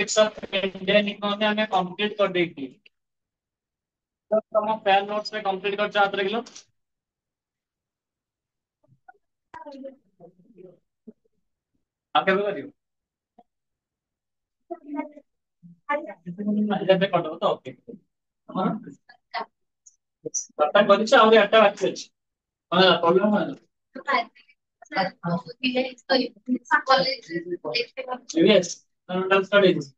Basics of Indian economy हमें complete कर देगी। तो तुम फैन नोट्स में कंप्लीट कर चाहते रहिलो। आके भी करियो। आज पे कटो तो ओके। हाँ तब बच्चा और अट्टा बाकी ଅଛି। हाँ प्रॉब्लम है। यूएस टोटल स्टडीज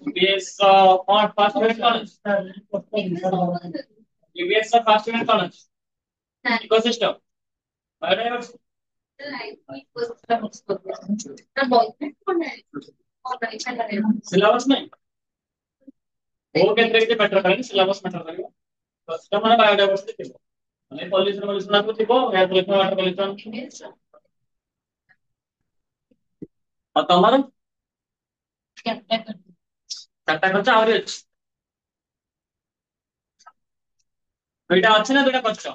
यूएस कौन फर्स्ट यूनिट कौन यूएस का फर्स्ट यूनिट कौन इकोसिस्टम अरे सिलेबस नहीं वो केंद्र के बेटर करेंगे सिलेबस मैटर करेगा कस्टमर बायोडायवर्सिटी ଥିବ ମାନେ ପଲ୍ୟୁସନ ପଲ୍ୟୁସନ ଆକୁ ଥିବ ଏୟାର ପଲ୍ୟୁସନ ୱାଟର ପଲ୍ୟୁସନ ଆଉ ତମର ଚାରିଟା ଖର୍ଚ୍ଚ ଆହୁରି ଅଛି ଦୁଇଟା ଅଛି ନା ଦୁଇଟା ଖର୍ଚ୍ଚ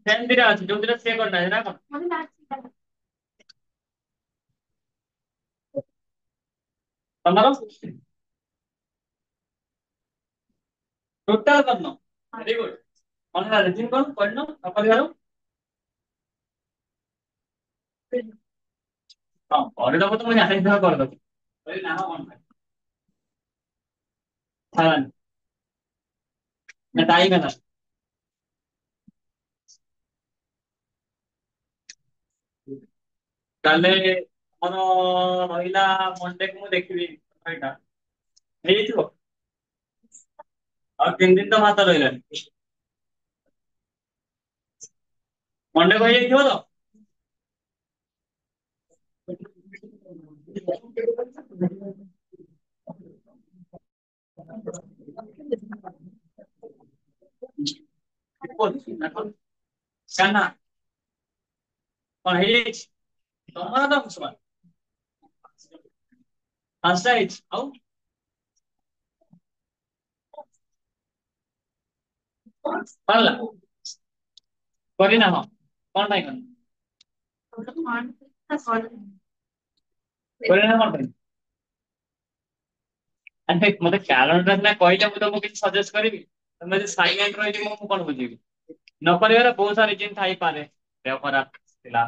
ସେମିତିରେ ଅଛି ଯୋଉଥିରେ ସେ କରିନାହିଁ ନା କଣ ତମର ଟୋଟାଲ କରିନ ଭେରି ଗୁଡ କଣ ହେଲା ରେଜିମ୍ କଣ କରିନ ନ କରିବାରୁ ହଁ କରିଦବ ତ ମୁଁ ଜାଣିଥିବା କରିଦବ କହିଲି ନା କଣ ପାଇଁ ଛାଡନି ନା ଟାଇମ ହେଲା ତାହେଲେ ଆମର ରହିଲା ମଣ୍ଡେ କୁ ମୁଁ ଦେଖିବି ଏଇଟା ହେଇଯିବ ଆଉ 3 ଦିନ ତ ମାତ୍ର ରହିଲାନି ମଣ୍ଡେ କୁ ହେଇଯାଇଥିବ ତ କାନା କଣ ହେଇଯାଇଛି ତମର ତ ସମାନ ପାଞ୍ଚଟା ହେଇଛି ଆଉ କଣ ହେଲା କରିନା ହଁ କଣ ପାଇଁ କରିନା କଣ ପାଇଁ ଆରେ ମତେ କାରଣ ନା କହିଲେ ମୁଁ ତମକୁ କିଛି ସଜେଷ୍ଟ କରିବି ତମେ ଯଦି ସାଇଲେଣ୍ଟ ରହିଯିବ ମୁଁ କଣ ବୁଝିବି ନ କରିବାର ବହୁତ ସାରା ରିଜିନ ଥାଇପାରେ ଦେହ ଖରାପ ଥିଲା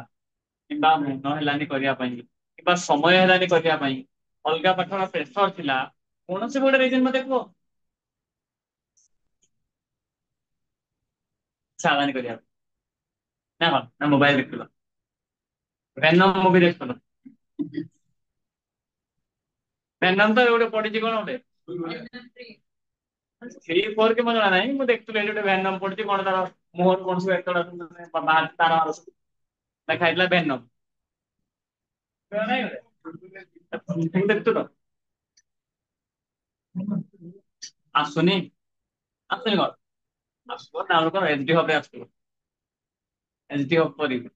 କିମ୍ବା ମନ ହେଲାନି କରିବା ପାଇଁ କିମ୍ବା ସମୟ ହେଲାନି କରିବା ପାଇଁ ଅଲଗା ପାଠର ପ୍ରେସର ଥିଲା କୌଣସି ଗୋଟେ ରିଜିନ ମତେ କୁହ ଇଚ୍ଛା ହେଲାନି କରିବା ପାଇଁ ନା କଣ ନା ମୋବାଇଲ ଦେଖୁଥିଲ ଭେନମ ମୁଭି ଦେଖୁଥିଲ ଭେନମ ତ ଗୋଟେ ପଡିଛି କଣ ଗୋଟେ ସେଇ ଫୋର କି ମତେ ଜଣା ନାହିଁ ମୁଁ ଦେଖୁଥିଲି ଏଠି ଗୋଟେ ଭେନମ ପଡିଛି କଣ ତାର ମୁହଁରୁ କଣ ସବୁ ଏତଡା ବାହାରି ତାର ଲେଖା ହେଇଥିଲା ଭେନମ ଦେଖୁଥିଲ ଆସୁନି ଆସୁନି କଣ ଆସିବ ଡାଉନଲୋଡ କର ଏଚଡି ହବରେ ଆସିବ ଏଚଡି ହବ କରିବି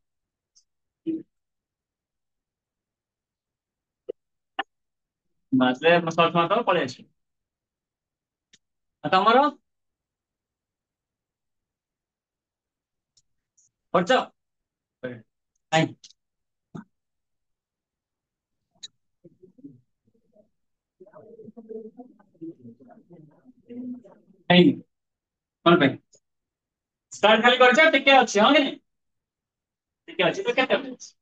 ମାସରେ ସର୍ଚ୍ଚ ମାରିଦବ ପଳେଇ ଆସିବ ଆଉ ତମର କରୁଛ କାଇଁ ହେଇନି କଣ ପାଇଁ ଷ୍ଟାର୍ଟ ଖାଲି କରିଛ ଟିକେ ଅଛି ହଁ କି ନାଇଁ ଟିକେ ଅଛି ତ କେତେ ଅଛି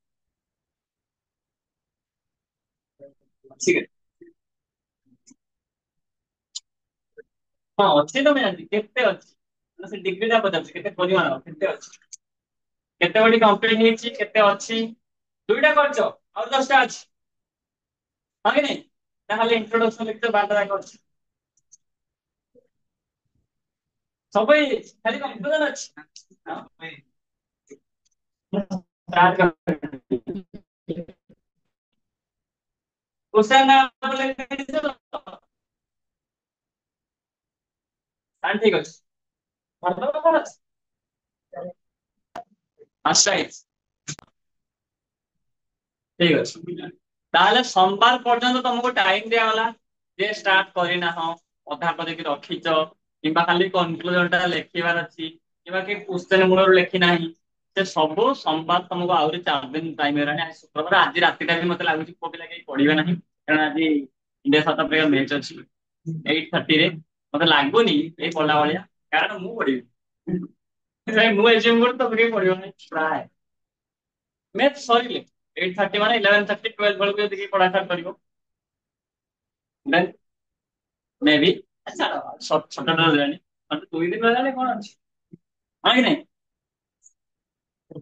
ଠିକ ଅଛି ହଁ ଅଛି ତ ମୁଁ ଜାଣିଛି କେତେ ଅଛି ମାନେ ସେ ଡିଗ୍ରୀ ଟା ପଚାରୁଛି କେତେ ପରିମାଣ କେତେ ଅଛି କେତେ ବଡି କମ୍ପ୍ଲିଟ ହେଇଛି କେତେ ଅଛି ଦୁଇଟା କରିଛ ଆଉ 10ଟା ଅଛି ହଁ କି ନାଇଁ ତାହେଲେ ଇଣ୍ଟ୍ରୋଡକ୍ସନ ଲେଖିଛ 12ଟା ଯାକ ଅଛି ସବୁ ହେଇଯାଇଛି ଖାଲି କମ୍ପ୍ୟୁଟର ଅଛି କ୍ୱେଶ୍ଚନ ତାହେଲେ ଠିକ ଅଛି କରିଦବ କଣ ଅଛି ପାଞ୍ଚଟା ହେଇଛି ଠିକ ଅଛି ତାହେଲେ ସୋମବାର ପର୍ଯ୍ୟନ୍ତ ତମକୁ ଟାଇମ ଦିଆଗଲା ଯେ ଷ୍ଟାର୍ଟ କରିନାହ ଅଧା କରିକି ରଖିଛ କିମ୍ବା ଖାଲି କନକ୍ଲୁଜନ ଟା ଲେଖିବାର ଅଛି କିମ୍ବା କି କ୍ୱେଶ୍ଚନ ମୂଳରୁ ଲେଖି ନାହିଁ से ସବୁ ସମ୍ବାଦ ତମକୁ ଆହୁରି 4 ଦିନ ଟାଇମ ହେଇଗଲାଣି। ଆଜି ଶୁକ୍ରବାର, ଆଜି ରାତିଟା ବି ମତେ ଲାଗୁଛି ପୁଅ ପିଲା କେହି ପଢିବେ ନାହିଁ, କାରଣ ଆଜି ଇଣ୍ଡିଆ ସାଉଥ ଆଫ୍ରିକା ମ୍ୟାଚ୍ ଅଛି 8:30 ରେ। ମତେ ଲାଗୁନି ଏଇ ପଢିଲା ଭଳିଆ, କାରଣ ମୁଁ ପଢିବି। ମୁଁ ଏଜ୍ୟୁମ କରୁଛି ତମେ କେହି ପଢିବ ନାହିଁ ପ୍ରାୟ। ମ୍ୟାଚ୍ ସରିଲେ 8:30 ମାନେ 11:30 12 ବେଳକୁ ଯଦି କେହି ପଢା ଷ୍ଟାର୍ଟ କରିବ ଦେନ୍ ମେ ବି ଛୋଟ ରହିଲାଣି, 2 ଦିନ ରହିଲାଣି କଣ ଅଛି, ହଁ କି ନାଇଁ?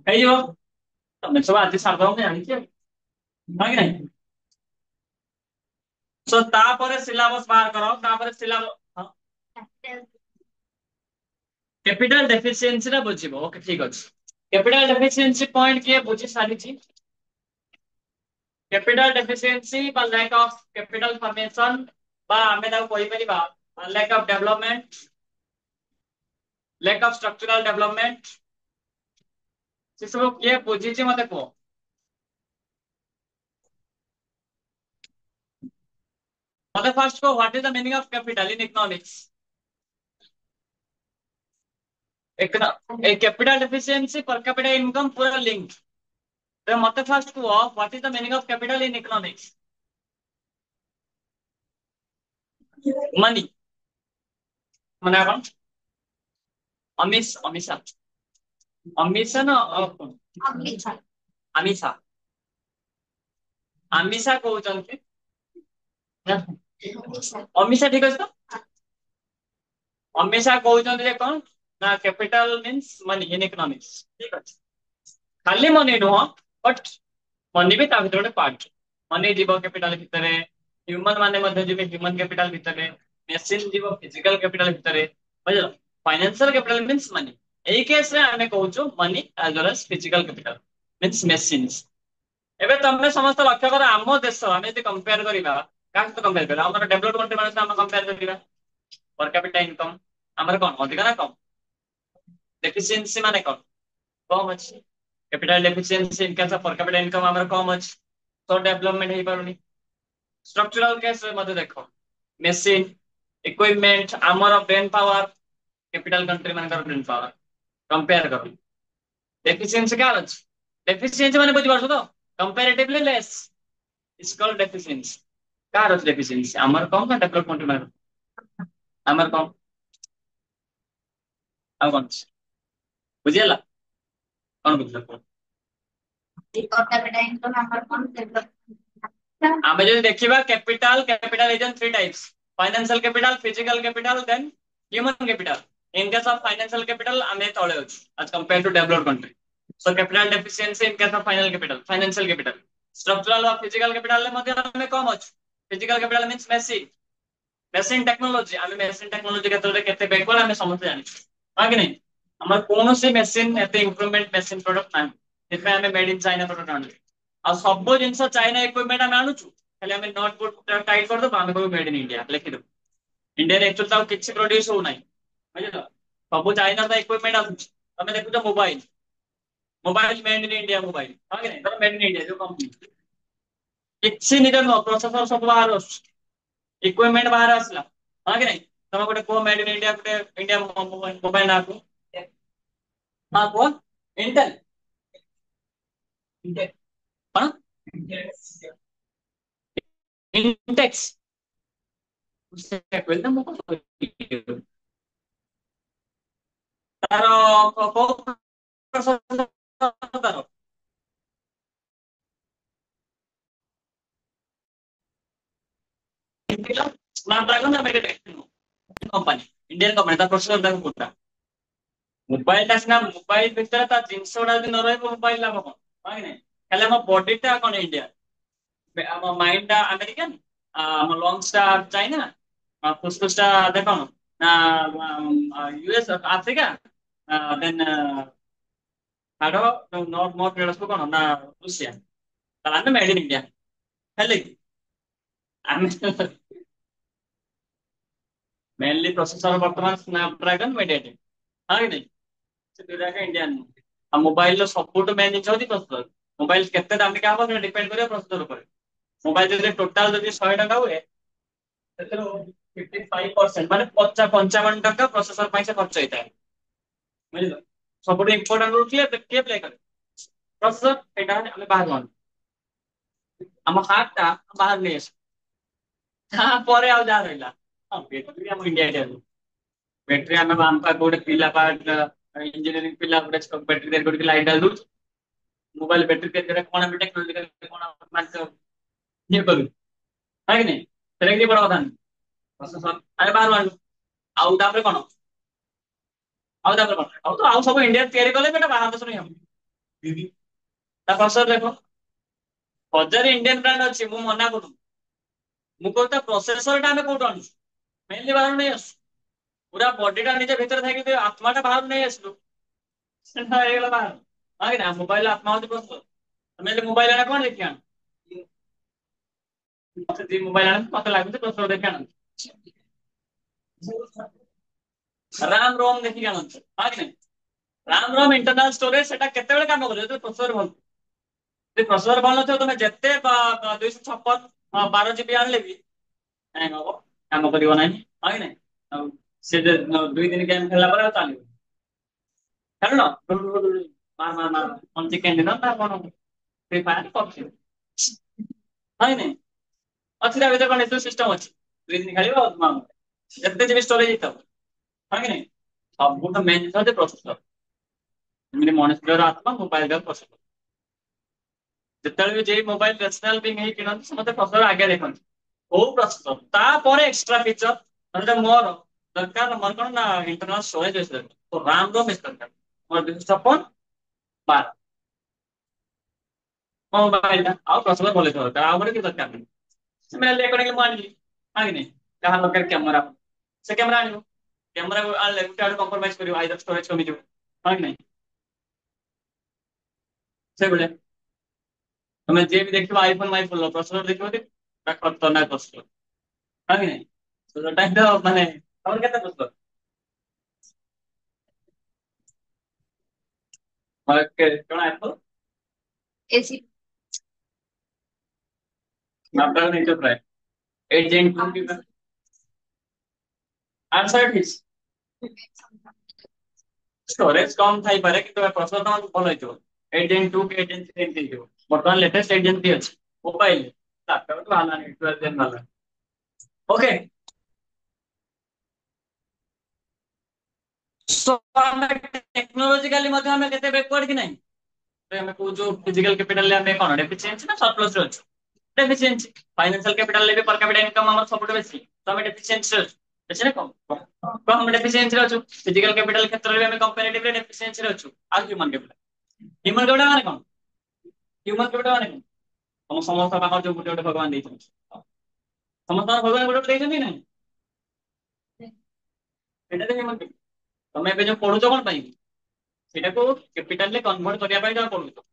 ହେଇଯିବ। ତମେ ସବୁ ଆଜି ସାରିଦବ ମୁଁ ଜାଣିଛି ଆଉ, ହଁ କି ନାଇଁ? ସୋ ତାପରେ ସିଲାବସ ବାହାର କର, ତାପରେ ସିଲାବସ कैपिटल डेफिशिएंसी रा बुझिबो। ओके ठीक अछि। कैपिटल डेफिशिएंसी पॉइंट किए बुझी सारिछि। कैपिटल डेफिशिएंसी बा लैक ऑफ कैपिटल फॉर्मेशन बा हमें ताको कहि परिबा lack of development, lack of structural development, से सब किए बुझिछि मते को। मते फर्स्ट को what is the meaning of capital in economics? एक capital deficiency per capita income पूरा लिंक्ड। तो मते फर्स्ट को what is the meaning of capital in economics? Money माने कौन? अमीषा अमीषा ना अमीषा अमीषा अमीषा कहउचंती अमीषा ठीक अछि तो। अमीषा कहउचंती जे कोन ना capital means money in economics, ठीक अछि। खाली मनी नुह बट मनी भी ता भितर पार्ट। मनी जीव कैपिटल भितरे, ह्यूमन माने मध्ये जीव ह्यूमन कैपिटल भितरे, मेशिन जीव फिजिकल कैपिटल भितरे, बुझलो। Financial capital means money. एई केस रे हमें कहउचो money as well as physical capital means machines. एबे तमे समस्त लक्ष्य कर आम देश आम यदि कंपेयर करिबा का सहित कंपेयर करिबा हमर डेवलप्ड कंट्री माने हम कंपेयर करिबा पर कैपिटा इनकम हमर कोन अधिक ना कम? डेफिशिएंसी माने कोन? कम अछि। Capital deficiency in case of पर कैपिटा इनकम हमर कम अछि, तो डेवलपमेंट हे पारुनी। स्ट्रक्चरल केस रे मते देखो मेशिन इक्विपमेंट हमर ब्रेन पावर कैपिटल कंट्री मानकर ब्रेन पावर कंपेयर करो। डेफिशिएंसी का अछि? डेफिशिएंसी माने बुझि पारछो तो comparatively less is called deficiency. Car अछि डेफिशिएंसी हमर कम ना डेवलप कंट्री माने हमर कम आ कोन बुझियला कोन बुझला? आमे जो देखिबा capital capital is in 3 types financial capital, physical capital then human capital. In case of financial capital आमे तळे अछि as compare to developed country. So capital deficiency in case of financial capital structural और physical capital ले मध्ये हमें कम अछि। Physical capital means machine, machine technology आमे मेशिन टेक्नोलॉजी केते केते बेकवर आमे समझ जानि हा कि नहीं। हमर कोनो से मेशिन एते इंप्रूवमेंट मेशिन प्रोडक्ट नाही, जेते हमें मेड इन चाइना प्रोडक्ट आनु आ सब जिंस चाइना इक्विपमेंट आमे आनुछु खाली हमें नॉट बोर्ड टाइट कर दो आमे को मेड इन इंडिया लिखि दो। इंडिया रे एक्चुअली ताऊ किछि प्रोड्यूस हो नाही, बुझिलो। सब चाइना दा इक्विपमेंट आनुछु तमे देखुछ mobile mobile made in India mobile हा कि नहीं तो मेड इन इंडिया जो कंपनी किछि निर नो प्रोसेसर सब बाहर इक्विपमेंट बाहर आसला हा कि नहीं। तमे गोटे को मेड इन इंडिया गोटे इंडिया मोबाइल ना को हां को इंटेल इंटेल हां इंटेक्स उससे कहले मो तार को तार Snapdragon American company Indian company ता प्रोसेसर दा कोटा मोबाइल ता सिना मोबाइल भितर ता जिंस गुडा न रहबो मोबाइल लाभ कोन हा कि नहीं। खाली हम बॉडी टा कोन इंडिया हम माइंड टा अमेरिकन हम लंग्स टा चाइना फुसफुस टा देखो ना यूएस आफ्रिका देन हाडो नॉर्थ नॉर्थ वेस्ट कोन ना रूसिया ताला मेड इन इंडिया हेले आमे मेनली प्रोसेसर वर्तमान स्नैपड्रैगन मीडियाटेक हाँ कि नहीं से दुटा का इंडियन आ मोबाइल रो सबुठ मेन जिनिस होची प्रोसेसर। मोबाइल केते दामिका हबो से डिपेंड करियो प्रोसेसर ऊपर। मोबाइल जदि टोटल जदि 100 टका हुए ସେଥିରୁ 55% ମାନେ 55 ଟଙ୍କା ପ୍ରୋସେସର ପାଇଁ ସେ ଖର୍ଚ୍ଚ ହେଇଥାଏ ବୁଝିଲ। सब इंपोर्टेंट रोल किए प्ले करे प्रोसेसर एटा हमें बाहर वन हम हार्ट टा बाहर नहीं हाँ पर आउ जा रहा हाँ बैटरी हम इंडिया टे बैटरी आम आम गोटे पिला इंजीनियरिंग पिला गोटे बैटरी तैयारी लाइट डाल दूँ मोबाइल बैटरी तैयारी कौन भी टेक्नोलॉजी कौन ये करू है कि नहीं तेरे लिए बड़ा कथा नहीं प्रोसेसर अरे बाहर वन आउ तापर कौन ଆଉ ତ ଆଉ ସବୁ ଇଣ୍ଡିଆ ତିଆରି କଲେ ବେଟା ବାହାର ଦେଶରୁ ହିଁ ହବ ତା ପ୍ରୋସେସର ଦେଖ 1000 ଇଣ୍ଡିଆନ ବ୍ରାଣ୍ଡ ଅଛି ମୁଁ ମନା କରୁନି ମୁଁ କହୁଛି ତା ପ୍ରୋସେସର ଟା ଆମେ କୋଉଠୁ ଆଣୁଛୁ ମେନଲି ବାହାରୁ ନେଇ ଆସୁ ପୁରା ବଡିଟା ନିଜ ଭିତରେ ଥାଇକି ଆତ୍ମାଟା ବାହାରୁ ନେଇ ଆସିଲୁ ସେଟା ହେଇଗଲା ବାହାର ହଁ କି ନା ମୋବାଇଲ ଆତ୍ମା ହଉଛି ପ୍ରୋସେସର ତମେ ଯଦି ମୋବାଇଲ ଆଣ କଣ ଦେଖି ଆଣ ମତେ ଦି ମୋବାଇଲ ଆଣ ମତେ ଲାଗୁଛି ପ୍ରୋସେସର ଦେଖି ଆଣ ରାମ ରୋମ ଦେଖିକି ଆଣନ୍ତୁ ହଁ କି ନାଇଁ ରାମ ରୋମ ଇଣ୍ଟରନାଲ ଷ୍ଟୋରେଜ ସେଟା କେତେବେଳେ କାମ କରିବ ଯଦି ପ୍ରୋସେସର ଭଲ ଯଦି ପ୍ରୋସେସର ଭଲ ନଥିବ ତମେ ଯେତେ 256 12 GB ଆଣିଲେ ବି ହ୍ୟାଙ୍ଗ ହବ କାମ କରିବ ନାହିଁ ହଁ କି ନାଇଁ ଆଉ ସେ 2 ଦିନ ଗେମ୍ ଖେଳିଲା ପରେ ଆଉ ଚାଲିବ ଖେଳୁନ ମାର ମାର ମାର କଣ ଚିକେନ ଦିନ ନା କଣ ଫ୍ରି ଫାୟାର ପବଜି ହଁ କି ନାଇଁ ଅଛି ତା ଭିତରେ କଣ ଏତେ ସିଷ୍ଟମ ଅଛି 2 ଦିନ ଖେଳିବ ଯେତେ ଜିବି ଷ୍ଟୋରେଜ ହେଇଥାଉ ହଁ କି ନାଇଁ ସବୁଠୁ ମେନ୍ ଜିନିଷ ହଉଛି ପ୍ରୋସେସର ଏମିତି ମଣିଷର ଆତ୍ମା ମୋବାଇଲ ପ୍ରୋସେସର ଯେତେବେଳେ ବି ଯେ ମୋବାଇଲ ନ୍ୟାସନାଲ ବି ହେଇ କିଣନ୍ତି ସମସ୍ତେ ପ୍ରୋସେସର ଆଗେ ଦେଖନ୍ତି କୋଉ ପ୍ରୋସେସର ତାପରେ ଏକ୍ସଟ୍ରା ଫିଚର ମାନେ ମୋର ଦରକାର ମୋର କଣ ନା ଇଣ୍ଟରନାଲ ଷ୍ଟୋରେଜ ବେଶୀ ଦରକାର ତ ରାମ ର ବେଶୀ ଦରକାର ମୋର 256 12 ମୋ ମୋବାଇଲ ଟା ଆଉ ପ୍ରୋସେସର ଭଲ ଥିବ ଦରକାର ଆଉ ଗୋଟେ କିଛି ଦରକାର ନାହିଁ ସେମାନେ ରେକର୍ଡିଂ ମୁଁ ଆଣିଲି ହଁ କି ନାଇଁ କାହା ଦରକାର କ୍ୟାମେରା ସେ କ୍ୟାମେରା ଆଣିବ କ୍ୟାମେରା ଆଣିଲେ ଗୋଟେ ଆଡୁ କମ୍ପ୍ରମାଇଜ କରିବ ଆଇଦର ଷ୍ଟୋରେଜ କମିଯିବ ହଁ କି ନାଇଁ ସେଇଭଳିଆ ତମେ ଯିଏ ବି ଦେଖିବ ଆଇଫୋନ ମାଇଫୋନ ପ୍ରୋସେସର ଦେଖିବ ଯେ ଖତରନାକ ପ୍ରୋସେସର ହଁ କି ନାଇଁ ସେଟା ତ ମାନେ ତମର କେତେ ପ୍ରୋସେସର କଣ ଆଇଫୋନ ଏସି ସ୍ନାପଡ୍ରାଗନ ନେଇଛ ପ୍ରାୟ 8 Gen 2 କି ଆନ୍ସର ଠିକ୍ ଷ୍ଟୋରେଜ କମ ଥାଇପାରେ କିନ୍ତୁ ପ୍ରୋସେସର ତମର ଭଲ ହେଇଥିବ 8 Gen 2 କି 8 Gen 3 ଏମିତି ହେଇଥିବ ବର୍ତ୍ତମାନ ଲେଟେଷ୍ଟ 8 Gen 3 ଅଛି ମୋବାଇଲ ଲାପଟପ୍ ତ ବାହାରିଲାଣି 12 Gen ବାହାରିଲାଣି ଓକେ ସୋ ଆମେ ଟେକ୍ନୋଲୋଜିକାଲି ମଧ୍ୟ ଆମେ କେତେ ବ୍ୟାକୱାର୍ଡ କି ନାହିଁ ଆମେ କହୁଛୁ ଫିଜିକାଲ କ୍ୟାପିଟାଲ ଆମେ କଣ ଡେଫିସିଏନ୍ସି ନା ସରପ୍ଲସ ରେ ଅଛୁ ଡେଫିସିଏନ୍ସି ଫାଇନାନ୍ସିଆଲ କ୍ୟାପିଟାଲ ବି ପର କ୍ୟାପିଟା ଇନକମ ଆମର ସବୁଠୁ ବେଶୀ ତ ଆମେ ଡେଫିସିଏନ୍ସି ରେ ଅଛୁ ବେଶୀ ନା କମ କମ ଡେଫିସିଏନ୍ସି ରେ ଅଛୁ ଫିଜିକାଲ କ୍ୟାପିଟାଲ କ୍ଷେତ୍ରରେ ଆମେ କମ୍ପାରେଟିଭଲି ଡେଫିସିଏନ୍ସି ରେ ଅଛୁ ଆଉ ହ୍ୟୁମାନ କ୍ୟାପିଟାଲ ହ୍ୟୁମାନ କ୍ୟାପିଟାଲ ମାନେ କଣ ହ୍ୟୁମାନ କ୍ୟାପିଟାଲ ମାନେ କଣ ତମ ସମସ୍ତ ପାଖରେ ଯୋଉ ଗୋଟେ ଗୋଟେ ଭଗବାନ ଦେଇଛନ୍ତି ସମସ୍ତଙ୍କ ଭଗବାନ ଗୋଟେ ଗୋଟେ ଦେଇଛନ୍ତି ନାହିଁ ସେଇଟା ତ ହ୍ୟୁମାନ କ୍ୟାପିଟାଲ ତମେ ଏବେ ଯୋଉ ପଢୁଛ କଣ ପାଇଁ ସେଇଟାକୁ କ୍ୟାପିଟାଲ ରେ କନଭର୍ଟ କରିବା ପାଇଁ ତମେ ପଢୁଛ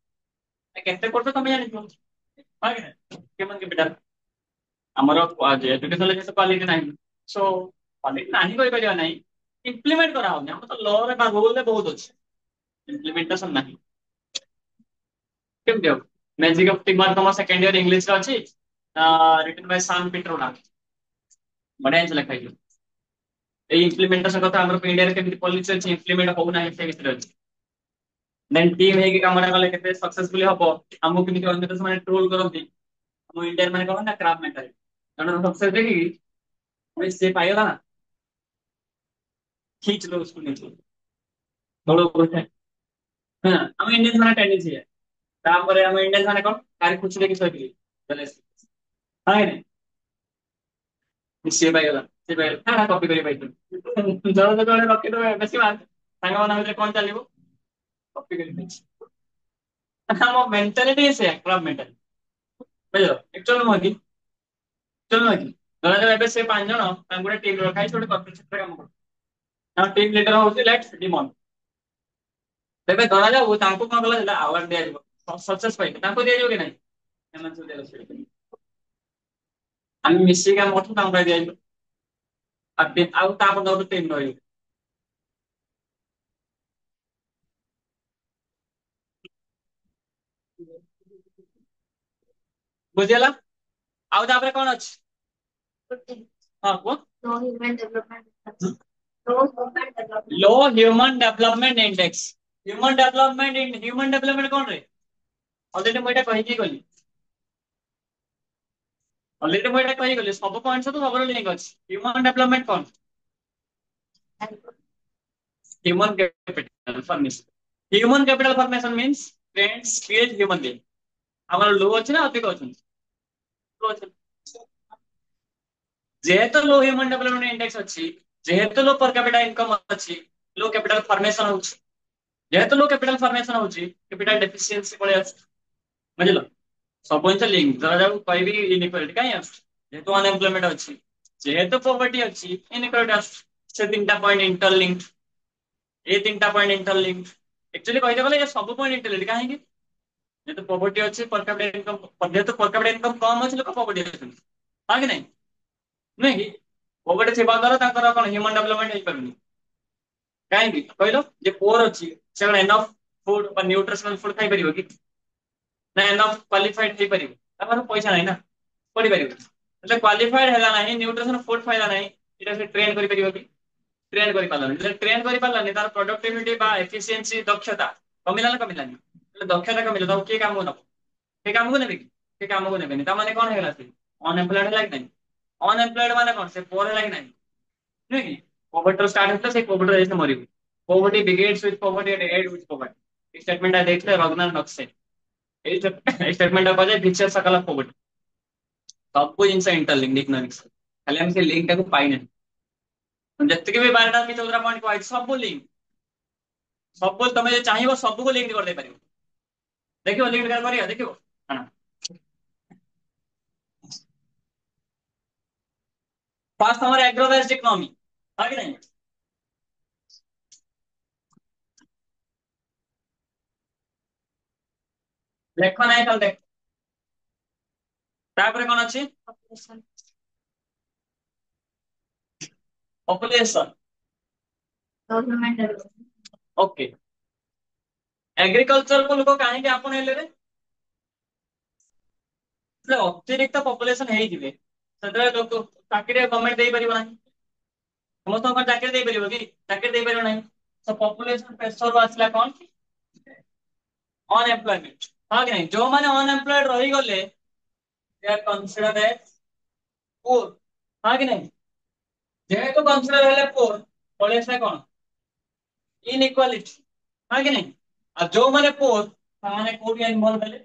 କେତେ କରୁଛ ତମେ ଜାଣିଥିବ ହଁ କି ନାହିଁ ହ୍ୟୁମାନ କ୍ୟାପିଟାଲ ଆମର ଏଜୁକେସନ ଯେହେତୁ କ୍ୱାଲିଟି ନାହିଁ ସୋ କ୍ୱାଲିଟି ନାହିଁ କହିପାରିବା ନାହିଁ ଇମ୍ପ୍ଲିମେଣ୍ଟ କରାହଉନି ଆମର ତ ଲରେ ବା ରୁଲରେ ବହୁତ ଅଛି ଇମ୍ପ୍ଲିମେଣ୍ଟେସନ ନାହିଁ କେମିତି ହବ ମ୍ୟାଜିକ ଅଫ ଟିମ୍ବର ତମ ସେକେଣ୍ଡ ଇୟର ଇଂଲିଶ ରେ ଅଛି ରିଟନ ବାଇ ସାମ ପିଟ୍ରୋନା ବଢିଆ ଜିନିଷ ଲେଖା ହେଇଛି ଏଇ ଇମ୍ପ୍ଲିମେଣ୍ଟେସନ କଥା ଆମର ଇଣ୍ଡିଆରେ କେମିତି ପଲିସି ଅଛି ଇମ୍ପ୍ଲିମେଣ୍ଟ ହଉନାହିଁ ସେ ବିଷୟରେ ଅଛି ଦେନ୍ ଟିମ୍ ହେଇକି କାମଟା କଲେ କେତେ ସକ୍ସେସଫୁଲି ହବ ଆମକୁ କେମିତି ଅନ୍ୟ ଦେଶ ମାନେ ଟ୍ରୋଲ କରନ୍ତି ଆମ ଇଣ୍ଡିଆନ ମାନେ କଣ ନା କ୍ରାଫ୍ ମେଣ୍ଟାଲିଟି ଜଣର ସକ୍ସେସ ଦେଖିକି ଭାଇ ସେ ପାଇଗଲା ନା ଖିଚ लो उसको नीचे थोड़ा बहुत है ହଁ ଆମ ଇଣ୍ଡିଆନ ମାନେ ଟେଣ୍ଡେନ୍ସି ତାପରେ ଆମ ଇଣ୍ଡିଆନ ମାନେ କଣ କାହାରି ଖୁସି ଦେଖି ଶୋଇଥିଲି ହଁ କି ନାଇଁ ସିଏ ପାଇଗଲା ସିଏ ପାଇଗଲା କପି କରି ପାଇଥିଲୁ ଜଣ ଜଣେ ରଖିଦେବେ ବେଶୀ ମାର୍କ ସାଙ୍ଗମାନଙ୍କ ଭିତରେ କଣ ଚାଲିବ କପି କରି ପାଇଛି ଆମ ମେଣ୍ଟାଲିଟି ସେଇଆ କ୍ଲବ ମେଣ୍ଟାଲିଟି ବୁଝିଲ ଆକ୍ଚୁଆଲି ନୁହଁ କି ଆକ୍ଚୁଆଲି ନୁହଁ କି ଧରାଯାଉ ଏବେ ସେ 5 ଜଣ ତାଙ୍କୁ ଗୋଟେ ଟିମ୍ ରଖା ହେଇଛି ଗୋଟେ କର୍ପୋରେଟ ସେକ୍ଟରରେ କାମ କରୁଛନ୍ତି ତାଙ୍କ ଟିମ୍ ଲିଡର ହଉଛି ଲେଟ୍ସ ଡିମନ ତେବେ ଧରାଯାଉ ତାଙ୍କୁ କଣ କଲା ଆୱାର୍ଡ ଦିଆଯିବ ସକ୍ସେସ ପାଇଲେ ତାଙ୍କୁ ଦିଆଯିବ କି ନାହିଁ ସେମାନେ ସବୁ ଦିଆଯିବ ଆମେ ମିଶିକି ଆମ ଅଛୁ ତାଙ୍କୁ ପାଇଁ ଦିଆଯିବ ଆଉ ତାପରେ ଗୋଟେ ଟିମ୍ ରହିବ ବୁଝିଗଲା ଆଉ ତାପରେ କଣ ଅଛି ହଁ କୁହ लो human development index human development कौन रे ऑलरेडी मैं कही गली ऑलरेडी मैं कही गली सब पॉइंट तो सब लिंक अछि ह्यूमन डेवलपमेंट कौन human capital formation means trend skilled human being हमर लो अछि ना अधिक अछि लो अछि जेहेतु लो ह्यूमन डेवलपमेंट इंडेक्स अछि जेहेतु लो पर कैपिटा इनकम अछि लो कैपिटल फॉर्मेशन होछि जेहेतु लो कैपिटल फॉर्मेशन होछि कैपिटल डेफिशिएंसी पळे अछि बुझिलो सब पॉइंट लिंक जरा जाऊ कहबी इनइक्वालिटी काई अछि जेहेतु अनएम्प्लॉयमेंट अछि जेहेतु पॉवर्टी अछि इनइक्वालिटी अछि से तीनटा पॉइंट इंटरलिंक्ड ए तीनटा पॉइंट इंटरलिंक्ड एक्चुअली कहते गले ये सब पॉइंट इंटरलिंक्ड काहे कि जेहेतु पॉवर्टी अछि पर कैपिटा इनकम जेहेतु पर कैपिटा इनकम कम अछि लोक पॉवर्टी अछि हां कि नहीं नहीं कि पॉवर्टी थिबा द्वारा ताकर कोन ह्यूमन डेवलपमेंट हेई परनी काहे कहलो जे पोर अछि से एनफ फूड और न्यूट्रिशनल फूड खाई परिबो कि ना एनफ क्वालिफाइड हेई परिबो तापर पैसा नाही ना पढि परिबो એટલે क्वालिफाइड हैला नाही न्यूट्रिशनल फूड फायदा नाही एटा से ट्रेन करि परिबो कि ट्रेन करि पारलानी जे ट्रेन करि पारलानी तार प्रोडक्टिविटी बा एफिशिएंसी दक्षता कमिला ना कमिलानी दक्षता कमिला तो के काम न के काम को नेबे के काम को नेबे ता माने कोन हेला से अनएम्प्लॉयड लाइक नहीं अनएम्प्लॉयड माने कोन से पोर लाइक नहीं नहीं कि पॉवर्टी स्टार्ट होता से पॉवर्टी जैसे मरिबो poverty begins with poverty and end with poverty statement आ देखले रघुनाथ नक्से ए स्टेटमेंट आ बजे फीचर सकल पॉवर्टी सब कुछ जिनसे इंटरलिंक इकोनॉमिक्स खाली हम से लिंक टाको पाइने जत्ते भी 12टा की 14 पॉइंट को सब लिंक सब तमे जे चाहिबो सब को लिंक कर दे परिबो देखियो लिंक कर करियो देखियो हां फास्ट हमारे एग्रो बेस्ड इकोनॉमी है कि नहीं लेखो नहीं चल देख तापर कोन अछि पॉपुलेशन ओके एग्रीकल्चर को लोक काहे के आपन हेले रे अतिरिक्त पॉपुलेशन हेई दिबे सदरे लोक चाकरी गवर्नमेंट देई परिबो नाही समस्त चाकरी देई परिबो कि चाकरी देई परिबो नाही सो पॉपुलेशन प्रेशर आसला कोन अनएम्प्लॉयमेंट हाँ कि नहीं जो माने अनएम्प्लॉयड रही गले they are considered as poor हाँ कि नहीं जेहेतु कंसीडर हेले पुअर पळे से कोन इनइक्वालिटी हाँ कि नहीं आ जो माने पुअर माने कोडी इन्वॉल्व हेले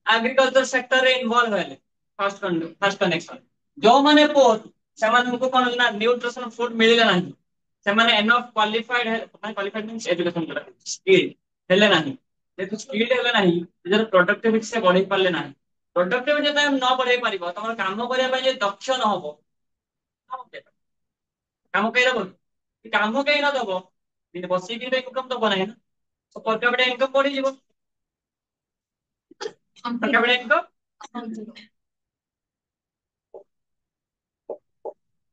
एग्रीकल्चर सेक्टर रे इन्वॉल्व हेले फर्स्ट कनेक्शन जो माने पुअर से माने को कोन ना न्यूट्रिशन फूड मिलिला नाही से माने एनफ क्वालिफाइड है क्वालिफाइड मींस एजुकेशन स्किल हेले नाही जेतु स्किल हेले नाही जर प्रोडक्टिविटी से बढ़ी पारले नाही प्रोडक्टिविटी जब न बढ़ाई पारिबो तमर काम करिया पय जे दक्ष न होबो काम कइरा बोल काम कइ न दबो दिन बसी कि इनकम दबो नाही ना तो पर कैपिटा इनकम बढ़ी जीवो पर कैपिटा इनकम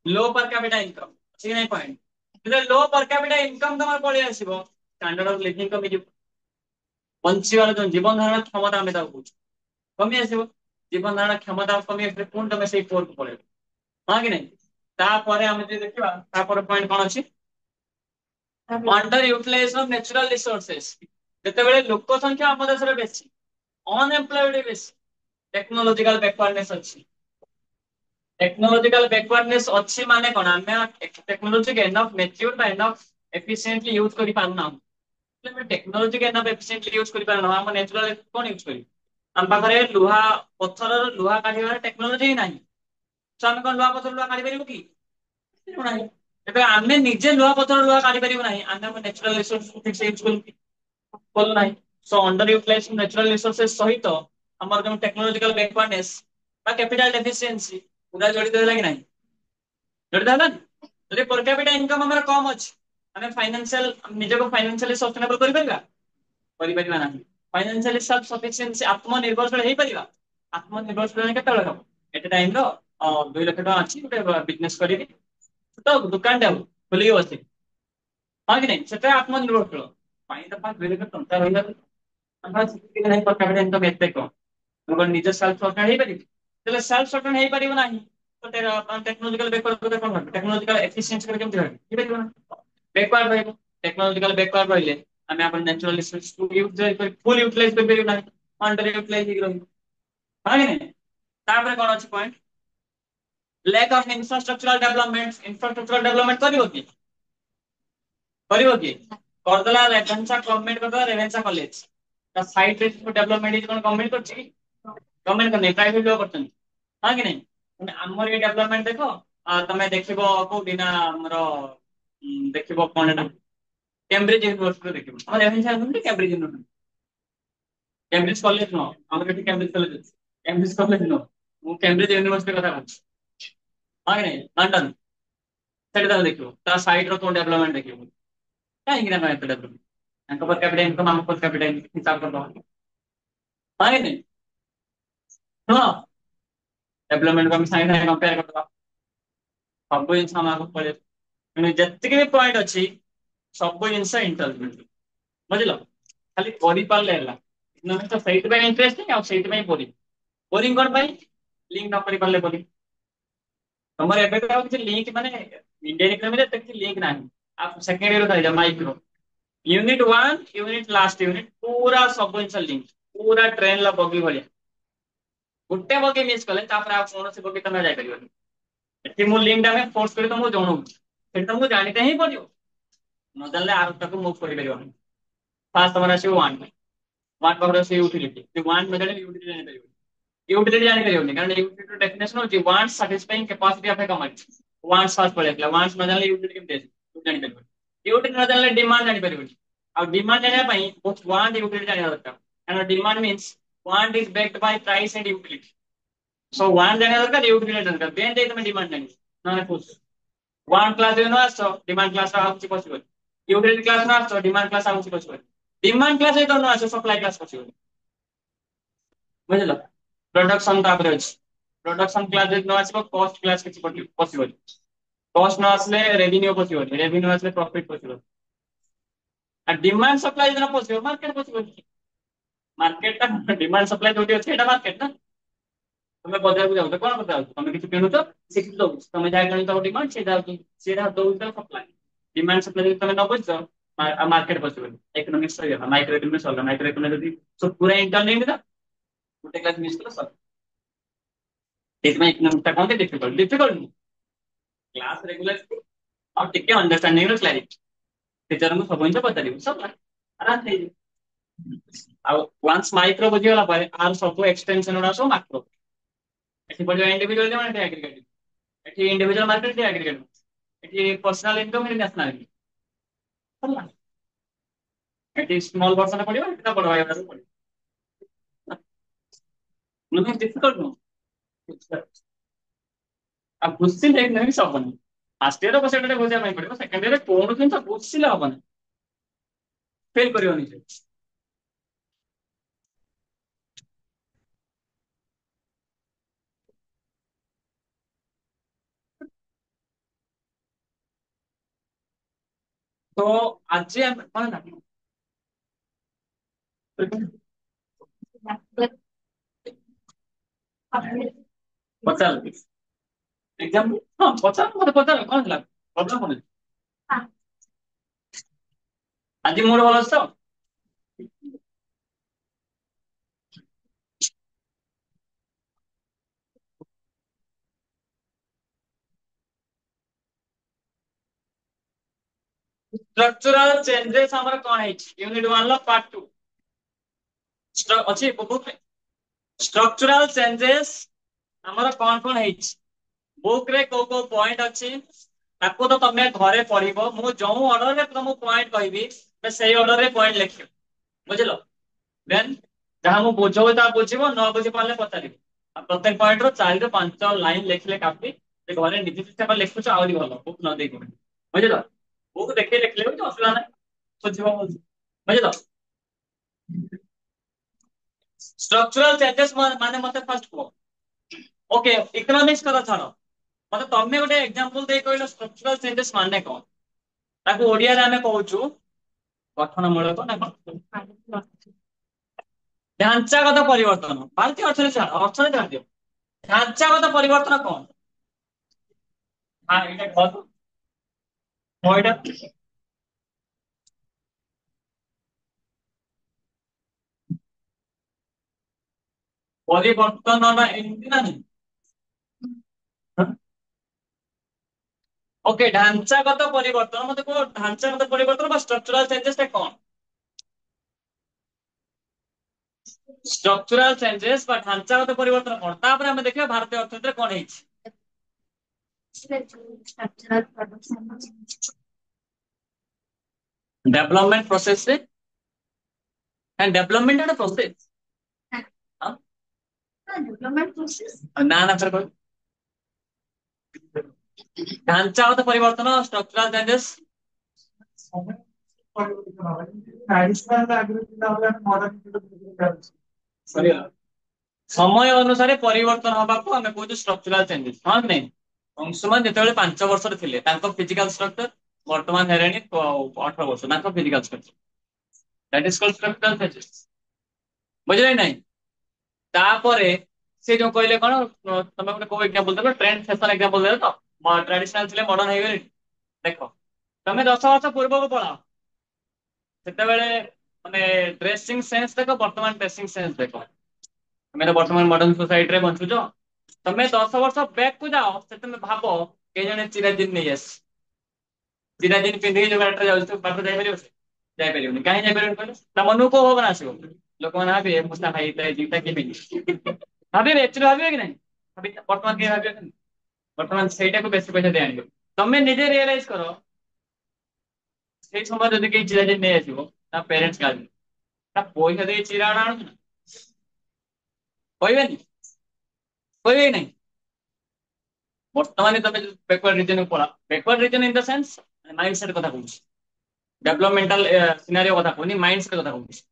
लो पर कैपिटा इनकम ठीक नहीं पॉइंट लो पर कैपिटा इनकम तमर पळे आसीबो स्टैंडर्ड ऑफ लिविंग कमी जीवो बंचिवार जो जीवन धारण क्षमता हमें ताऊ कमी आसीबो जीवन धारण क्षमता कमी आसीले कोन तमे सेई पोर को पळे हाँ कि नहीं तापर हम जे देखिबा तापर पॉइंट कोन अछि under utilisation of natural resources जेतेबेले लोक संख्या हम देश रे बेसी अनएम्प्लॉयड बेसी टेक्नोलॉजिकल बैकवर्डनेस अछि टेक्नोलॉजिकल बैकवर्डनेस अछि माने कोन हमें टेक्नोलॉजी के एनफ मैच्योर बा एनफ एफिशिएंटली यूज करि पारना हम टेक्नोलॉजी के एनफ एफिशिएंटली यूज करि पारना हम नेचुरल कोन यूज करि हम पाखरे लुहा पत्थर लुहा काढिबार टेक्नोलॉजी नाही तो हम कोन लुहा पत्थर लुहा काढि परिबो कि नाही एबे आमे निजे लुहा पत्थर लुहा काढि परिबो नाही आमे नेचुरल रिसोर्स ठीक से यूज करू नाही so under utilization natural resources सहित हमर जो टेक्नोलॉजिकल बैकवर्डनेस बा कैपिटल डेफिशिएंसी पूरा जड़ित होला कि नाही जड़ित होला जदि पर कैपिटा इनकम हमर कम अछि हमें फाइनेंशियल निजे को फाइनेंशियली सस्टेनेबल करि परिबा करि परिबा नाही फाइनेंशियली सेल्फ सफिशिएंसी आत्मनिर्भरशील हेई परिबा आत्मनिर्भरशील केते बेले हम एट टाइम रो 2 लाख टका अछि गोटे बिजनेस करिबी तो दुकान टा खोली बसे हाँ कि नहीं सेटा आत्मनिर्भरशील पाई तो 2 लाख टका रहिला हमरा सिक्किम नहीं पर कैपिटा इनकम एते को लोग निजे सेल्फ सस्टेन हेई परिबे तेले सेल्फ सस्टेन हेई परिबो नाही तो तेरा टेक्नोलॉजिकल बैकवर्ड कोन टेक्नोलॉजिकल एफिशिएंसी केमति होय कि परिबो बैकवर्ड रहइबो टेक्नोलॉजिकल बैकवर्ड रहिले आम आप नेचुरल रिसोर्स को यूटिलाइज कर फुल यूटिलाइज कर परियो ना अंडर यूटिलाइज ही रही हां कि नहीं तापर कोन अछि point lack of infrastructural development करियो कि करदला रेभेन्सा गवर्नमेंट करदला रेभेन्सा कॉलेज ता साइट रे डेवलपमेंट इज कोन गवर्नमेंट करछि कि गवर्नमेंट करने प्राइवेट लोग करछन हां कि नहीं तुम हमर ये डेवलपमेंट देखो तमे देखिबो कोडी ना हमरो देखिबो कोन ना कैम्ब्रिज यूनिवर्सिटी देखिबो हमर Ravenshaw university Cambridge university Cambridge college no हमर केटी कैम्ब्रिज कॉलेज अछि कैम्ब्रिज कॉलेज नो मु कैम्ब्रिज यूनिवर्सिटी कथा कहछि हां कि नहीं लंदन सेटा देखिबो ता साइट रो कोन डेवलपमेंट देखिबो काहे कि ना डेवलपमेंट पर कैपिटा इनकम हम पर कैपिटा हिसाब कर दो हां कि नहीं हाँ डेवलपमेंट को हम साइड साइड कंपेयर करदो सब जिन हम पड़े जतिक भी पॉइंट अच्छी सब जिन इंटरव्यू बुझल खाली कर पारे तो सही इंटरेस्टिंग आई बोरिंग बोरिंग कौन लिंक न कर पारे बोरिंग तुम एवं लिंक माने इंडियन इकोनॉमी लिंक ना आप second year micro unit 1 unit last unit पूरा सब जिन लिंक पूरा ट्रेन बगी भाया गोटे बगी मिस कले कौन से बगी तुम जापर एटी मु लिंक टा में फोर्स कर तुमको जणाऊँ सेठी तुमको जानते ही पड़ो न जानले आर तक मूव कर परिबनी फास्ट तमरा आसी 1 1 पावर से यूटिलिटी जे 1 न जाने यूटिलिटी जानि परिबनी यूटिलिटी जानि परिबनी कारण यूटिलिटी डेफिनेशन होची want satisfying capacity of A commodity wants fast पड़ेला वांट्स न जानले यूटिलिटी केम देसी जानि परिबनी यूटिलिटी न जानले डिमांड जानि परिबनी आ डिमांड जानिया पई बोथ वांट यूटिलिटी जानिया दरकार and demand means want is backed by price and utility so want जानिया दरकार यूटिलिटी जानिया दरकार देन दे तुम डिमांड जानि ना कुछ वन क्लास नो आस डिमांड क्लास आउची पॉसिबल यूटिलिटी क्लास नो आस डिमांड क्लास आउची पॉसिबल डिमांड क्लास तो नो आस सप्लाई क्लास पॉसिबल बुझल प्रोडक्शन तापर अछि प्रोडक्शन क्लास नो आसबो कॉस्ट क्लास किछ पॉसिबल कॉस्ट नो आसले रेवेन्यू पॉसिबल रेवेन्यू आसले प्रॉफिट पॉसिबल आ डिमांड सप्लाई नो पॉसिबल मार्केट पॉसिबल मार्केट ता डिमांड सप्लाई जोटी अछि एटा मार्केट ना तुम बजार को जाओ कौन बजार तुम किसी किणुच से किसी दो तुम जहाँ किणुच डिमांड से दौर सप्लाई डिमांड सप्लाई तुम न बुझ market possible economics micro economics micro economics सब पूरा इंटरनेट दा गोटे क्लास मिस कला सब इसमें इकोनॉमिक्स कौन डिफिकल्ट डिफिकल्ट क्लास रेगुलर और टिके अंडरस्टैंडिंग रो क्लैरिटी टीचर को सब जिन पचार सब आराम से वंस माइक्रो बुझीगला आर सब एक्सटेंशन गुड़ा सब माइक्रो एठी पड़ो इंडिविजुअल डिमांड एग्रीगेट एठी इंडिविजुअल मार्केट एग्रीगेट एठी personal income and national income एठी स्मॉल वर्जन पड़िबो एठी बड़ भाई वाला पड़िबो नुहे डिफिकल्ट नो अब क्वेश्चन एक नहीं सब बने फर्स्ट ईयर को सेटा बुझा पई पड़िबो सेकंड ईयर कोन दिन तो बुझिले हबन फेल करियो नि तो आज हम कोन ना पचाल एग्जाम हां पचाल मते पचाल कोन ला प्रॉब्लम कोन आज मोर भलो छ स्ट्रक्चरल चेंजेस हमर कोन है यूनिट 1 लो पार्ट 2 अछि बुक स्ट्रक्चरल चेंजेस हमर कोन है बुक रे को पॉइंट अछि ताको तो तमे घरे पढिबो मु जो ऑर्डर रे तुमको पॉइंट कहबी तो सही ऑर्डर रे पॉइंट लिखियो बुझलो देन जहां मु बुझो ता बुझिबो न बुझि पाले पचारिबो आ प्रत्येक पॉइंट रो 4 ରୁ 5 लाइन लिखले काफी से घरे निजी सिस्टम पर लिखुछ आउरी भलो बुक न देख बुझलो बुक देखे लिखले तो असला ना बुझिबो बुझलो स्ट्रक्चरल चेंजेस माने मते फर्स्ट को ओके इकोनॉमिक्स करा छाड़ो मतलब तमे गोटे एग्जांपल दे कहलो स्ट्रक्चरल चेंजेस माने कोन ताको ओडिया रे हमें कहउछु गठन मूलक ना कोन ढांचागत परिवर्तन भारतीय अर्थनीति भारतीय ढांचागत परिवर्तन कौन हाँ ये बहुत मोइडा ପରିବର୍ତ୍ତନ ନା ଏମିତି ନା ନାହିଁ? ଓକେ, ଢାଞ୍ଚାଗତ ପରିବର୍ତ୍ତନ ମତେ କୁହ, ଢାଞ୍ଚାଗତ ପରିବର୍ତ୍ତନ ବା ଷ୍ଟ୍ରକ୍ଚରାଲ ଚେଞ୍ଜେସ୍ ଟା କଣ? ଷ୍ଟ୍ରକ୍ଚରାଲ ଚେଞ୍ଜେସ୍ ବା ଢାଞ୍ଚାଗତ ପରିବର୍ତ୍ତନ କଣ, ତାପରେ ଆମେ ଦେଖିବା ଭାରତୀୟ ଅର୍ଥନୀତିରେ କଣ ହେଇଛି। डेवलपमेंट प्रोसेस से एंड डेवलपमेंट है प्रोसेस डेवलपमेंट प्रोसेस ना ना सर कोई ढांचागत परिवर्तन स्ट्रक्चरल चेंजेस समय अनुसार परिवर्तन हवाको आमे कहू स्ट्रक्चरल चेंजेस हाँ कि नहीं। अंशुमान जिते 5 वर्ष थे फिजिकल स्ट्रक्चर वर्तमान है 18 वर्ष physical structure that is called structural changes बुझे नहीं। तापरे से जो कहले कौन तुम गोटे को एग्जांपल देलो ट्रेंड फैशन एग्जांपल देलो तो ट्रेडिशनल थे मॉडर्न हो गए देख तुम 10 वर्ष पूर्व को पढ़ाओ ସେତେବେଳେ ମାନେ ଡ୍ରେସିଂ ସେନ୍ସ ଦେଖ ବର୍ତ୍ତମାନ ଡ୍ରେସିଂ ସେନ୍ସ ଦେଖ ତମେ ତ ବର୍ତ୍ତମାନ ମଡର୍ନ ସୋସାଇଟି ରେ ବଞ୍ଚୁଛ ତମେ 10 ବର୍ଷ ବ୍ୟାକ୍ କୁ ଯାଅ ସେ ତମେ ଭାବ କେହି ଜଣେ ଚିରାଦିନ ନେଇ ଆସ ଚିରାଦିନ ପିନ୍ଧିକି ଯୋଉ ବାଟରେ ଯାଉଛି ବାଟରେ ଯାଇପାରିବ ସେ ଯାଇପାରିବନି କାହିଁ ଯାଇପାରିବନି କହିଲେ ତା ମନକୁ କୋଉ ଭାବନା ଆସିବ ଲୋକମାନେ ଭାବିବେ ମୁସ୍ତା ଭାଇ ଜିନିଷଟା କେମିତି ଭାବିବେ ଏଥିରୁ ଭାବିବେ କି ନାହିଁ ବର୍ତ୍ତମାନ କେହି ଭାବିବେ କି ବର୍ତ୍ତମାନ ସେଇଟାକୁ ବେଶୀ ପଇସା ଦେଇ ଆଣିବ ତମେ ନିଜେ ରିଏଲାଇଜ କର ସେଇ ସମୟ ଯଦି କେହି ଚିରାଦିନ ନେଇ ଆସିବ ତା ପ୍ୟାରେଣ୍ଟସ କାଲି ତା ପଇସା ଦେଇ ଚିରା ଆଣୁଛୁ ନା କହିବେନି କହିବେ କି ନାହିଁ ବର୍ତ୍ତମାନ ତମେ ବ୍ୟାକୱାର୍ଡ ରିଜନ ପଳା backward region in the sense mind set କଥା କହୁଛି डेवलपमेंटल सिनेरियो କଥା କହୁନି ମାଇଣ୍ଡ ସେଟ କଥା କହୁଛି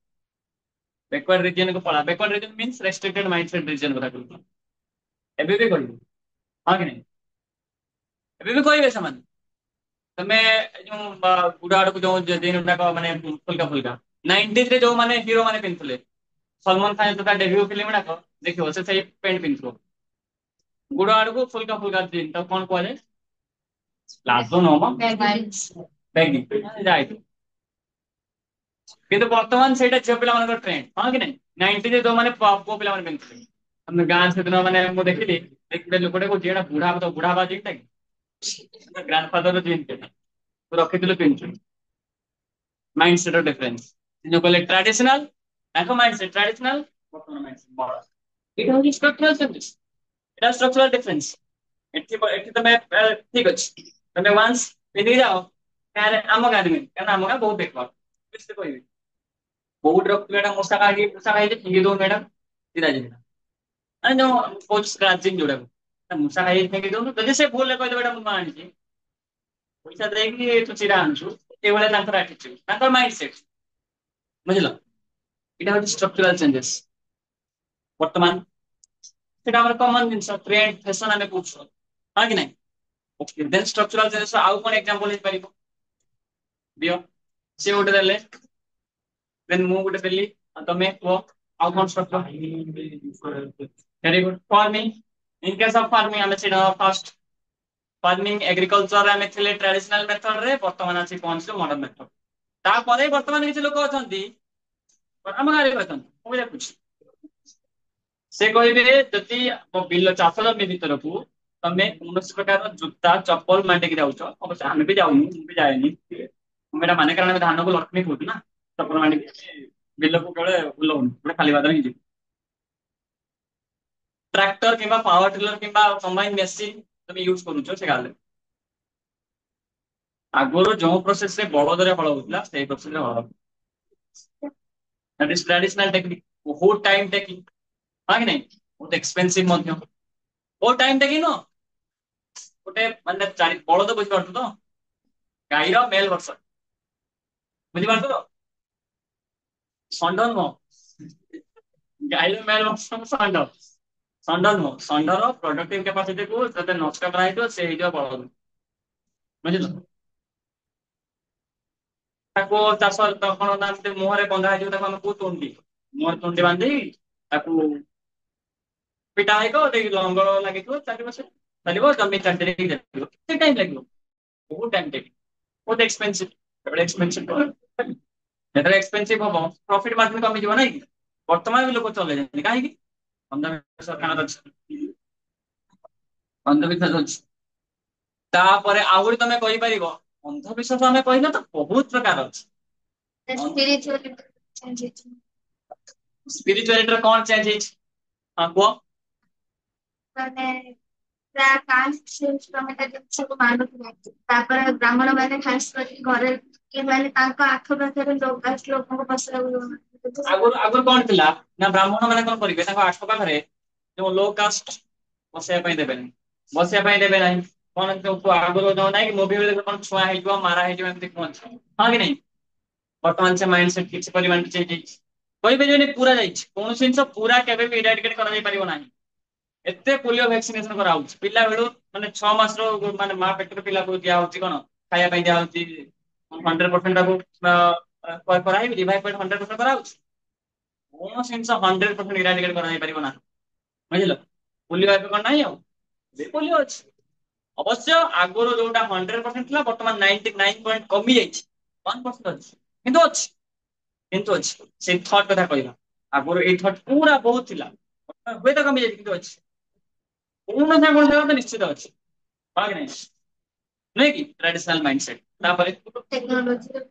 ବ୍ୟାକୱାର୍ଡ ରିଜନ କୁ ପଳା backward region means restricted mindset region କଥା କହୁଛି ଏବେ ବି କହିବୁ ହଁ କି ନାହିଁ ଏବେ ବି କହିବେ ସେମାନେ ତମେ ଯୋଉ ବୁଢା ଆଡକୁ ଯୋଉ ଜିନ୍ ଗୁଡାକ ମାନେ ଫୁଲକା ଫୁଲକା 90s ରେ ଯୋଉମାନେ ହିରୋ ମାନେ ପିନ୍ଧୁଥିଲେ ସଲମାନ ଖାନ ଯେତେବେଳେ ଡେବ୍ୟୁ ଫିଲ୍ମ ଗୁଡାକ ଦେଖିବ ସେ ସେଇ ପ୍ୟାଣ୍ଟ ପିନ୍ଧୁଥିବ ବୁଢା ଆଡକୁ ଫୁଲକା ଫୁଲକା ଜିନ୍ ତାକୁ କଣ କୁହାଯାଏ ପ୍ଲାଜୋ ନୁହଁ ମ ବେଗି ଯାଇଥିବ କିନ୍ତୁ ବର୍ତ୍ତମାନ ସେଇଟା ଝିଅ ପିଲାମାନଙ୍କର ଟ୍ରେଣ୍ଡ ହଁ କି ନାଇଁ 90s ରେ ଯୋଉମାନେ ପୁଅ ପିଲାମାନେ ପିନ୍ଧୁଥିଲେ ଆମେ ଗାଁ ସେଦିନ ମାନେ ମୁଁ ଦେଖିଲି ଦେଖିଲେ ଲୋକଟେ କହୁଛି ଏଇଟା ବୁଢା ବା ଜିନ୍ ଟା କି ଗ୍ରାଣ୍ଡ ଫାଦର ଜିନ୍ ଟା ତୁ ରଖିଥିଲୁ ପିନ୍ଧୁଛୁ ମାଇଣ୍ଡ ସେଟ ଡିଫରେନ୍ସ ଯୋଉ କହିଲେ ଟ୍ରାଡିସନାଲ ତାଙ୍କ ମାଇଣ୍ଡ ସେଟ ଟ୍ରାଡିସନାଲ ବର୍ତ୍ତମାନ ମାଇଣ୍ଡ ସେଟ ବଡ ଏଇଟା ହଉଛି ଷ୍ଟ୍ରକ୍ଚରାଲ ଚେଞ୍ଜେସ ଏଇଟା ଷ୍ଟ୍ରକ୍ଚରାଲ ଡିଫରେନ୍ସ ଏଠି ତମେ ଠିକ ଅଛି ତମେ ୱାନ୍ସ ପିନ୍ଧିକି ଯାଅ ଗାଁରେ ଆମ ଗାଁରେ ନୁହେଁ କାରଣ ଆମ ଗାଁ ବହୁତ ଦେଖ କହିବି କୋଉଠି ରଖୁଥିଲୁ ଏଇଟା ମୂଷା ଖାଇଛି ଫିଙ୍ଗି ଦଉନୁ ଏଇଟା ସିଧା ଯିବି ମାନେ ଯୋଉ କହୁଛୁ ସ୍କ୍ରାଚିଂ ଯୋଉଟାକୁ ମୂଷା ଖାଇକି ଫିଙ୍ଗି ଦଉନୁ ଯଦି ସେ ଭୁଲରେ କହିଦେବ ଏଇଟା ମୁଁ ଆଣିଛି ପଇସା ଦେଇକି ତୁ ଚିରା ଆଣୁଛୁ ଏଇଭଳିଆ ତାଙ୍କର ଆଟିଚ୍ୟୁଡ ତାଙ୍କର ମାଇଣ୍ଡ ସେଟ ବୁଝିଲ ଏଇଟା ହଉଛି ଷ୍ଟ୍ରକ୍ଚରାଲ ଚେଞ୍ଜେସ ବର୍ତ୍ତମାନ ସେଟା ଆମର କମନ ଜିନିଷ ଟ୍ରେଣ୍ଡ ଫ୍ୟାସନ ଆମେ କହୁଛୁ ହଁ କି ନାଇଁ ଓକେ ଦେନ୍ ଷ୍ଟ୍ରକ୍ଚରାଲ ଚେଞ୍ଜେସ ଆଉ କଣ ଏକ୍ସାମ୍ପଲ ହେଇପାରିବ ଦିଅ ସେ ଗୋଟେ ଦେଲେ ଦେନ୍ ମୁଁ ଗୋଟେ ଦେଲି ଆଉ ତମେ କୁହ ଆଉ କଣ structure very good farming in case of farming ଆମେ ସେଇଟା ଫାଷ୍ଟ फार्मिंग एग्रीकल्चर आम थे ट्रेडिशनल मेथड रे बर्तमान आसी पहुंचल मॉडर्न मेथड तापर बर्तमान किसी लोक अच्छा आम गाँव में मुझे देखुची से कहे जदि बिल चाष जमी भर को तमें कौन प्रकार जूता चप्पल मांडिकी जाऊच अवश्य आम भी जाऊनी भी जाएनी मेरा माने कारण धान को लक्ष्मी कहूँ ना चप्पल मांडिकी बिल को केवल बुलाऊनी गोटे खाली बादल ही ट्रैक्टर कि पावर टिलर कि कंबाइन मेसीन तुम यूज करुच से गाँव आगुरी जो प्रोसेस रे बड़दरे हल होता से प्रोसेस रे हल दैट इज ट्रेडिशनल टेक्निक बहुत टाइम टेकिंग हाँ कि नहीं बहुत एक्सपेंसिव बहुत टाइम टेकिंग नो गोटे माने बड़द बुझी पार्थ तो गाईर मेल वर्सन बुझी पार्थ तो षंड नुह गाईर मेल वर्सन षंड षंड नुह षंडर प्रोडक्टिव कैपेसिटी को जब नष्ट कराई से बड़द बुझल ତାକୁ ଚାଷ କଣ ମୁହଁରେ ବନ୍ଧା ହେଇଯିବ ତାକୁ ଆମେ କହୁ ତୁଣ୍ଡି ମୁହଁରେ ତୁଣ୍ଡି ବାନ୍ଧି ତାକୁ ପିଟା ହେଇକ ଲଙ୍ଗଳ ଲାଗିଥିବ ଚାଲିବ ସେ ଚାଲିବ ଜମି ଚାଷରେ ଚାଲିବ କେତେ ଟାଇମ ଲାଗିବ ବହୁତ ଟାଇମ ଲାଗିବ ବହୁତ ଏକ୍ସପେନ୍ସିଭ ଏକ୍ସପେନ୍ସିଭ ଯେତେବେଳେ ଏକ୍ସପେନ୍ସିଭ ହବ ପ୍ରଫିଟ ମାର୍ଜିନ କମିଯିବ ନାଇଁ କି ବର୍ତ୍ତମାନ ବି ଲୋକ ଚଲେଇଛନ୍ତି କାହିଁକି ଅନ୍ଧବିଶ୍ୱାସ କାରଣ ଅଛି, ଅନ୍ଧବିଶ୍ୱାସ ଅଛି। ତାପରେ ଆହୁରି ତମେ କହିପାରିବ ଅନ୍ଧବିଶ୍ୱାସ ଆମେ କହିଲେ ତ ବହୁତ ପ୍ରକାର ଅଛି। ସ୍ପିରିଚୁଆଲିଟିର କଣ ଚେଞ୍ଜ ହେଇଛି? ହଁ କୁହ। ମାନେ କାଷ୍ଟ ସିଷ୍ଟମ ଜିନିଷକୁ ମାନୁଥିଲେ ତାପରେ ବ୍ରାହ୍ମଣ ମାନେ ଖାସ କରି ଘରେ କି ମାନେ ତାଙ୍କ ଆଖପାଖରେ କାଷ୍ଟ ଲୋକଙ୍କୁ ପଶିବାକୁ ଆଗରୁ ଆଗରୁ କଣ ଥିଲା ନା ବ୍ରାହ୍ମଣ ମାନେ କଣ କରିବେ ତାଙ୍କ ଆଖପାଖରେ ଯୋଉ ଲୋ କାଷ୍ଟ ବସେଇବା ପାଇଁ ଦେବେନି, ବସିବା ପାଇଁ ଦେବେ ନାହିଁ। କଣ ଆଗରୁ ଯୋଉ ନାହିଁ କି ମୁଭି କଣ ଛୁଆଁ ହେଇଯିବ ମାରା ହେଇଯିବ ଏମିତି କୁହନ୍ତି ହଁ କି ନାଇଁ? ବର୍ତ୍ତମାନ ସେ ମାଇଣ୍ଡ ସେଟ କିଛି ପରିମାଣ ଚେଞ୍ଜ ହେଇଛି। କହିପାରିବେନି ପୁରା ଯାଇଛି, କୌଣସି ଜିନିଷ ପୁରା କେବେ ବି ଇରାଡିକେଟ କରାଯାଇ ପାରିବ ନାହିଁ। ଏତେ ପୋଲିଓ ଭ୍ୟାକ୍ସିନେସନ କରାହଉଛି ପିଲା ବେଳୁ, ମାନେ 6 ମାସର ମାନେ ମା ପେଟରେ ପିଲାକୁ ଦିଆହଉଛି କଣ ଖାଇବା ପାଇଁ ଦିଆହଉଛି 100% ତାକୁ କରାହେଇନି ରିଭାଇଭ 100% କରାହଉଛି। କୌଣସି ଜିନିଷ 100% ଇରାଡିକେଟ କରାଯାଇ ପାରିବ ନା, ବୁଝିଲ? ପୋଲିଓ ଏବେ କଣ ନାହିଁ ଆଉ, ଏବେ ପୋଲିଓ ଅଛି। ଅବଶ୍ୟ ଆଗରୁ ଯୋଉଟା 100% ଥିଲା ବର୍ତ୍ତମାନ 99 କମି ଯାଇଛି। 1% ଅଛି କିନ୍ତୁ ଅଛି, କିନ୍ତୁ ଅଛି। ସେଇ ଥଟ୍ କଥା କହିବା ଆଗରୁ ଏଇ ଥଟ୍ ପୁରା ବହୁତ ଥିଲା, ହୁଏତ କମି ଯାଇଛି କିନ୍ତୁ ଅଛି। କୌଣସି ନା କୌଣସି ଜାଗାରେ ତ ନିଶ୍ଚିତ ଅଛି, ହଁ କି ନାଇଁ? ନୁହେଁ କି ଟ୍ରାଡିସନାଲ ମାଇଣ୍ଡ ସେଟ। ତାପରେ ଟେକ୍ନୋଲୋଜି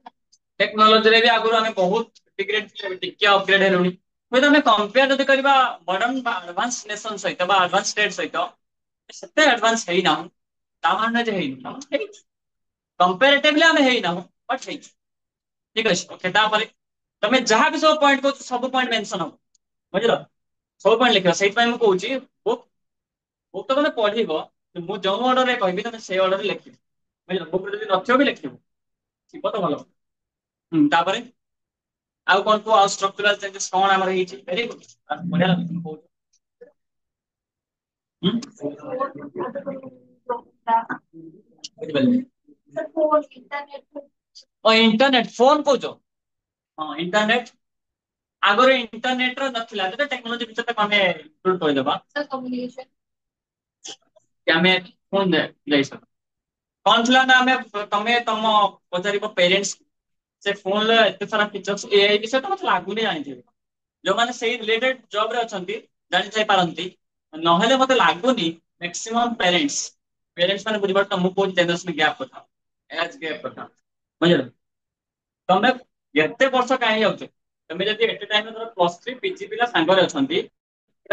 ଟେକ୍ନୋଲୋଜିରେ ବି ଆଗରୁ ଆମେ ବହୁତ ଟିକେ ଅପଗ୍ରେଡ ହେଲୁଣି। ହୁଏତ ଆମେ କମ୍ପେୟାର ଯଦି କରିବା ମଡର୍ନ ବା ଆଡଭାନ୍ସ ନେସନ ସହିତ ବା ଆଡଭାନ୍ସ ଷ୍ଟେଟ ସହିତ ସେତେ ଆଡଭାନ୍ସ ହେଇନାହୁଁ, ତା ମାନେ ଯେ ହେଇନି, ହେଇଛି। କମ୍ପାରେଟିଭଲି ଆମେ ହେଇନାହୁଁ ବଟ୍ ହେଇଛି। ଠିକ ଅଛି ଓକେ। ତାପରେ ତମେ ଯାହା ବି ସବୁ ପଏଣ୍ଟ କହୁଛ ସବୁ ପଏଣ୍ଟ ମେନସନ ହବ, ବୁଝିଲ? ସବୁ ପଏଣ୍ଟ ଲେଖିବ। ସେଇଥିପାଇଁ ମୁଁ କହୁଛି ବୁକ୍ ବୁକ୍ ତ ତମେ ପଢିବ, ମୁଁ ଯୋଉ ଅର୍ଡରରେ କହିବି ତମେ ସେଇ ଅର୍ଡରରେ ଲେଖିବ, ବୁଝିଲ? ବୁକ୍ ଯଦି ନଥିବ ବି ଲେଖିବ, ଥିବ ତ ଭଲ। ତାପରେ ଆଉ କଣ କୁହ? ଆଉ ଷ୍ଟ୍ରକ୍ଚରାଲ ଚେଞ୍ଜେସ କଣ ଆମର ହେଇଛି? ଭେରି ଗୁଡ, ବଢିଆ ଲାଗୁଛି ତମେ କହୁଛ। ବୁଝିପାରିଲିନି। ଓ ଇଣ୍ଟରନେଟ ଫୋନ କହୁଛ? ହଁ ଇଣ୍ଟରନେଟ ଆଗରୁ ଇଣ୍ଟରନେଟ ର ନଥିଲା, ଯେତେ ଟେକ୍ନୋଲୋଜି ଭିତରେ ଆମେ ଇନକ୍ଲୁଡ କରିଦବା କି ଆମେ ଫୋନ ଯାଇସ କଣ ଥିଲା ନା ଆମେ ତମେ ତମ ପଚାରିବ ପ୍ୟାରେଣ୍ଟସ ସେ ଫୋନରେ ଏତେ ସାରା ଫିଚର୍ସ ଏଆଇ ବିଷୟରେ ତ ମତେ ଲାଗୁନି ଜାଣିଥିବେ। ଯୋଉମାନେ ସେଇ ରିଲେଟେଡ ଜବ ରେ ଅଛନ୍ତି ଜାଣି ଥାଇ ପାରନ୍ତି, ନହେଲେ ମତେ ଲାଗୁନି ମାକ୍ସିମମ୍ ପ୍ୟାରେଣ୍ଟସ ମାନେ ବୁଝିପାରୁଛ ମୁଁ କହୁଛି ଜେନେରେସନ ଗ୍ୟାପ କଥା, ଏଜ ଗ୍ୟାପ କଥା, ବୁଝିଲ? ତମେ ଏତେ ବର୍ଷ କାହିଁ ଯାଉଛ? ତମେ ଯଦି ଏଟେ ଟାଇମ ରେ ପ୍ଲସ ଥ୍ରୀ ପିଜି ପିଲା ସାଙ୍ଗରେ ଅଛନ୍ତି